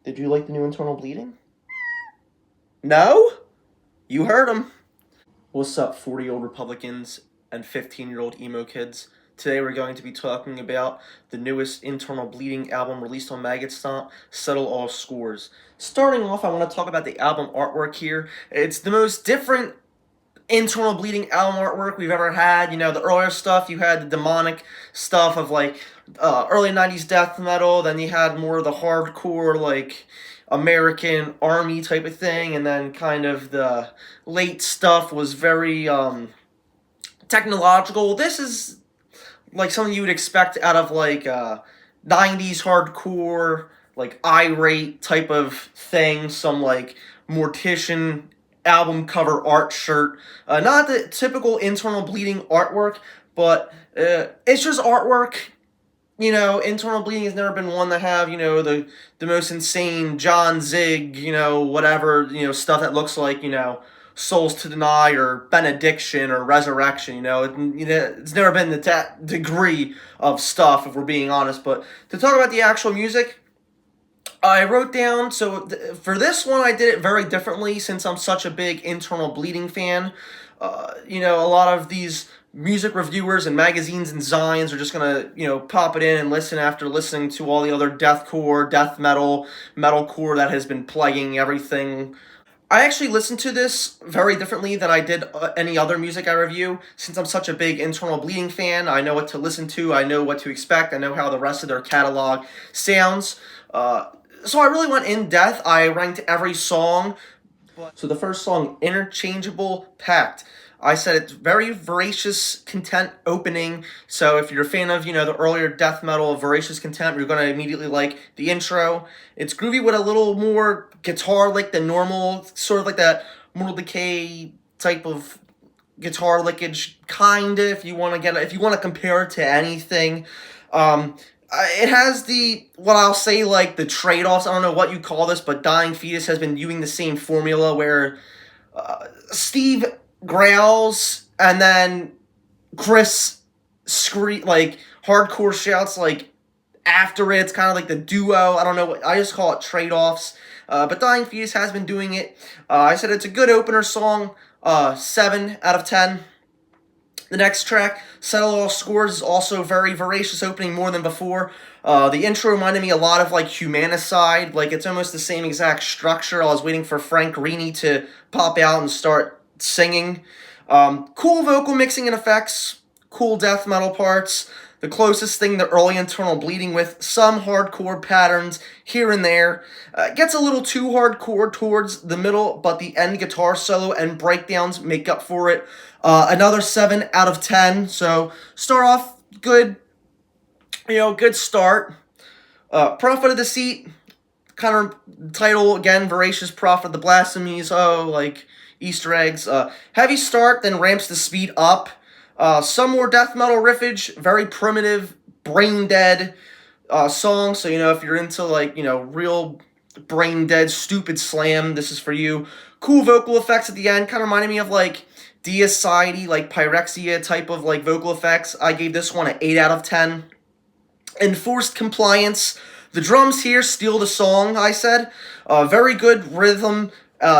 Did you like the new Internal Bleeding? No? You heard him. What's up, 40-year-old Republicans and 15-year-old emo kids? Today we're going to be talking about the newest Internal Bleeding album released on Maggot Stomp, Settle All Scores. Starting off, I want to talk about the album artwork here. It's the most different Internal Bleeding album artwork we've ever had. You know, the earlier stuff, you had the demonic stuff of like early 90s death metal, then you had more of the hardcore like American Army type of thing, and then kind of the late stuff was very technological. This is like something you would expect out of like 90s hardcore, like irate type of thing, some like Mortician album cover art shirt. Not the typical Internal Bleeding artwork, but it's just artwork. You know, Internal Bleeding has never been one to have, you know, the most insane John Zig, you know, whatever, you know, stuff that looks like, you know, Souls to Deny or Benediction or Resurrection, you know. It's never been that degree of stuff, if we're being honest. But to talk about the actual music, I wrote down, so for this one I did it very differently since I'm such a big Internal Bleeding fan. You know, a lot of these music reviewers and magazines and zines are just gonna, you know, pop it in and listen after listening to all the other deathcore, death metal, metalcore that has been plaguing everything. I actually listened to this very differently than I did any other music I review. Since I'm such a big Internal Bleeding fan, I know what to listen to, I know what to expect, I know how the rest of their catalog sounds. So I really went in depth. I ranked every song. So the first song, Interchangeable Pact. I said it's very Voracious Content opening. So if you're a fan of, you know, the earlier death metal of Voracious Content, you're going to immediately like the intro. It's groovy with a little more guitar like the normal, sort of like that Mortal Decay type of guitar lickage, kind of, if you want to compare it to anything. It has what I'll say, like, the trade-offs. I don't know what you call this, but Dying Fetus has been using the same formula where Steve growls and then Chris like hardcore shouts like after it. It's kind of like the duo. I don't know. I just call it trade-offs. But Dying Fetus has been doing it. I said it's a good opener song. 7 out of 10. The next track, Settle All Scores, is also very voracious opening, more than before. The intro reminded me a lot of like Humanicide. Like, it's almost the same exact structure. I was waiting for Frank Rini to pop out and start singing. Cool vocal mixing and effects. Cool death metal parts. The closest thing to early Internal Bleeding, with some hardcore patterns here and there. Gets a little too hardcore towards the middle, but the end guitar solo and breakdowns make up for it. Another 7 out of 10. So start off good, you know, good start. Prophet of Deceit, kind of title again, Voracious Prophet of the Blasphemies. Oh, like Easter eggs. Heavy start, then ramps the speed up. Some more death metal riffage, very primitive, brain dead song. So, you know, if you're into like, you know, real brain dead, stupid slam, this is for you. Cool vocal effects at the end, kind of reminded me of like Deicide, like Pyrexia type of like vocal effects. I gave this one an 8 out of 10. Enforced Compliance. The drums here steal the song, I said. Very good rhythm,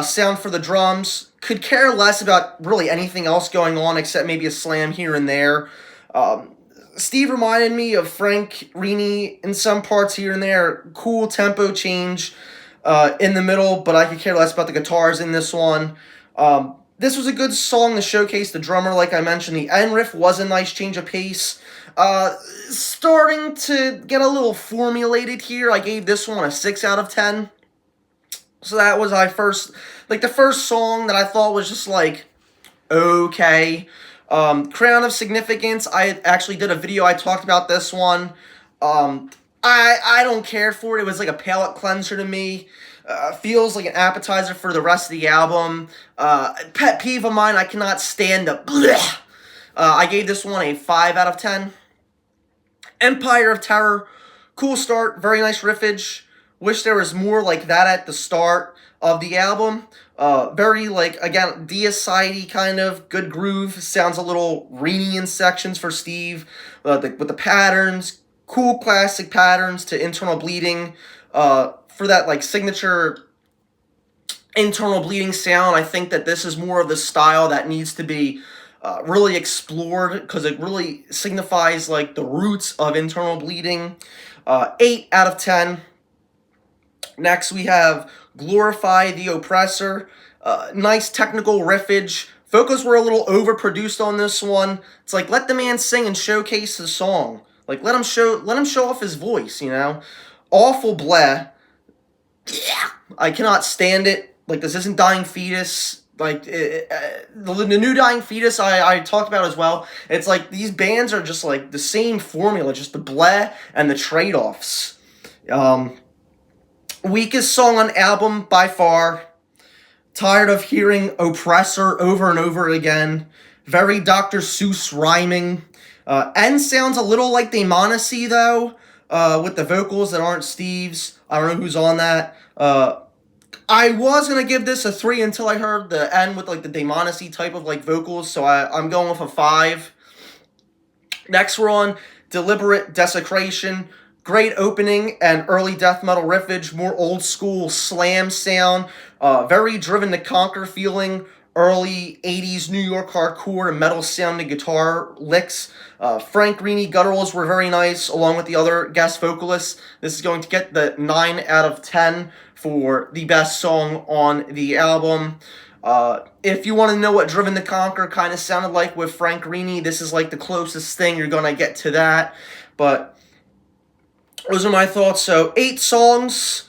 sound for the drums. Could care less about really anything else going on except maybe a slam here and there. Steve reminded me of Frank Rini in some parts here and there. Cool tempo change in the middle, but I could care less about the guitars in this one. This was a good song to showcase the drummer, like I mentioned. The end riff was a nice change of pace. Starting to get a little formulated here. I gave this one a 6 out of 10. So that was the first song that I thought was just like, okay. Crown of Significance, I actually did a video, I talked about this one. I don't care for it. It was like a palate cleanser to me. Feels like an appetizer for the rest of the album. Pet peeve of mine, I cannot stand the bleh. I gave this one a 5 out of 10. Empire of Terror, cool start, very nice riffage. Wish there was more like that at the start of the album. Very, like, again, Deicide kind of, good groove. Sounds a little Rini in sections for Steve. With the patterns, cool classic patterns to Internal Bleeding. for that like signature internal bleeding sound. I think that this is more of the style that needs to be really explored because it really signifies like the roots of internal bleeding. 8 out of 10. Next, we have Glorify the Oppressor. Nice technical riffage. Vocals were a little overproduced on this one. It's like, let the man sing and showcase his song. Like, let him show off his voice, you know? Awful bleh. Yeah. I cannot stand it. Like, this isn't Dying Fetus. Like, the new Dying Fetus I talked about as well. It's like, these bands are just like the same formula, just the bleh and the trade-offs. Weakest song on album by far. Tired of hearing Oppressor over and over again. Very Dr. Seuss rhyming. End sounds a little like Demonacy though, with the vocals that aren't Steve's. I don't know who's on that. I was gonna give this a 3 until I heard the end with like the Demonacy type of like vocals, so I'm going with a 5. Next we're on Deliberate Desecration. Great opening and early death metal riffage, more old school slam sound, very Driven to Conquer feeling, early 80s New York hardcore and metal sounding guitar licks. Frank Greeny gutturals were very nice along with the other guest vocalists. This is going to get the 9 out of 10 for the best song on the album. If you want to know what Driven to Conquer kind of sounded like with Frank Greeny, this is like the closest thing you're going to get to that. But those are my thoughts. So 8 songs.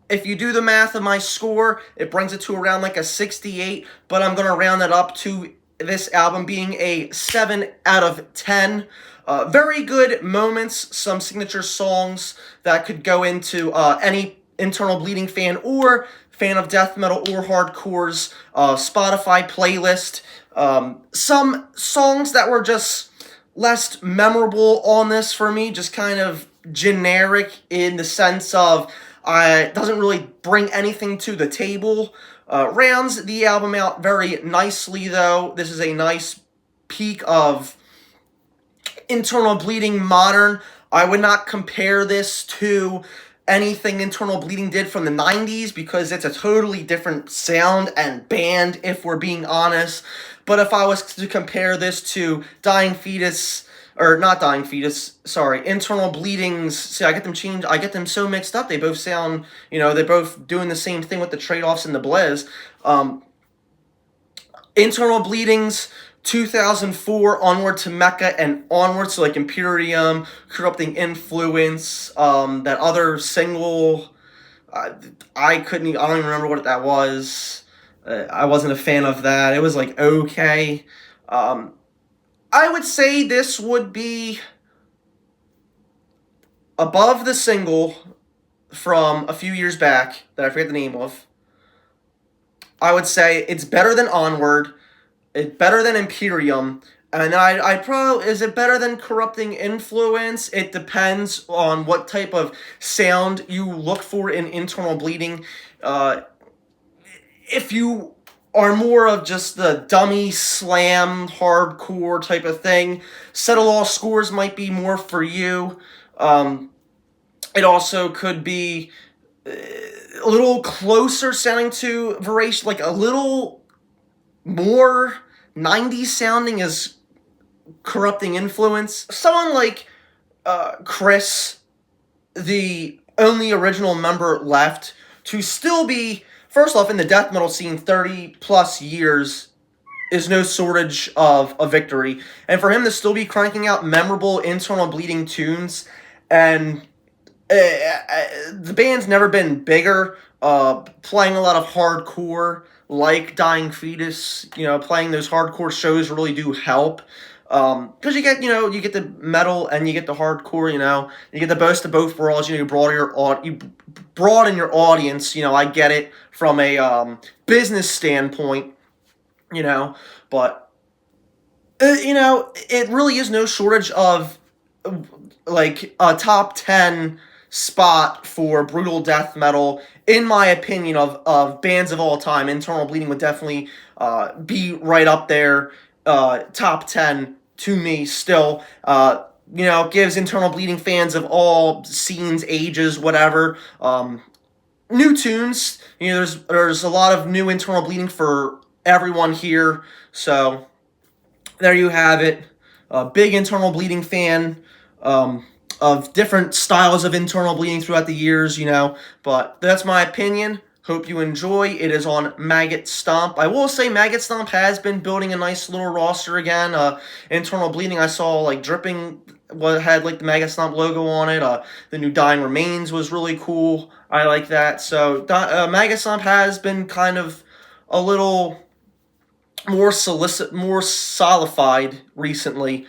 If you do the math of my score, it brings it to around like a 68. But I'm going to round it up to this album being a 7 out of 10. Very good moments. Some signature songs that could go into any internal bleeding fan or fan of death metal or hardcore's Spotify playlist. Some songs that were just less memorable on this for me, just kind of generic in the sense of it doesn't really bring anything to the table. Rounds the album out very nicely though. This is a nice peak of internal bleeding modern. I would not compare this to anything internal bleeding did from the 90s because it's a totally different sound and band if we're being honest. But if I was to compare this to Dying Fetus, or not Dying Fetus, sorry, Internal Bleedings. See, I get them so mixed up. They both sound, they're both doing the same thing with the trade-offs and the blez. Internal Bleedings, 2004, Onward to Mecca and Onward, so like Imperium, Corrupting Influence, that other single, I don't even remember what that was. I wasn't a fan of that. It was like okay. I would say this would be above the single from a few years back that I forget the name of. I would say it's better than Onward. It's better than Imperium. And I'd probably, is it better than Corrupting Influence? It depends on what type of sound you look for in internal bleeding. If you are more of just the dummy slam hardcore type of thing, Set of Lost Scores might be more for you. It also could be a little closer sounding to Voracious, like a little more 90s sounding as Corrupting Influence. Someone like Chris, the only original member left, to still be, first off, in the death metal scene 30 plus years is no shortage of a victory. And for him to still be cranking out memorable internal bleeding tunes, and the band's never been bigger, playing a lot of hardcore like Dying Fetus, playing those hardcore shows really do help. Because you get the metal and you get the hardcore, you get the best of both worlds, you broaden your audience, I get it from a business standpoint, but it really is no shortage of like a top 10 spot for brutal death metal, in my opinion, of bands of all time. Internal Bleeding would definitely be right up there, top 10 to me still. gives Internal Bleeding fans of all scenes, ages, whatever, new tunes. There's a lot of new Internal Bleeding for everyone here. So there you have it. A big Internal Bleeding fan, um, of different styles of Internal Bleeding throughout the years, But that's my opinion. Hope you enjoy. It is on Maggot Stomp. I will say Maggot Stomp has been building a nice little roster again. Internal Bleeding, I saw like dripping what had like the Maggot Stomp logo on it. The new Dying Remains was really cool. I like that. So Maggot Stomp has been kind of a little more solidified recently.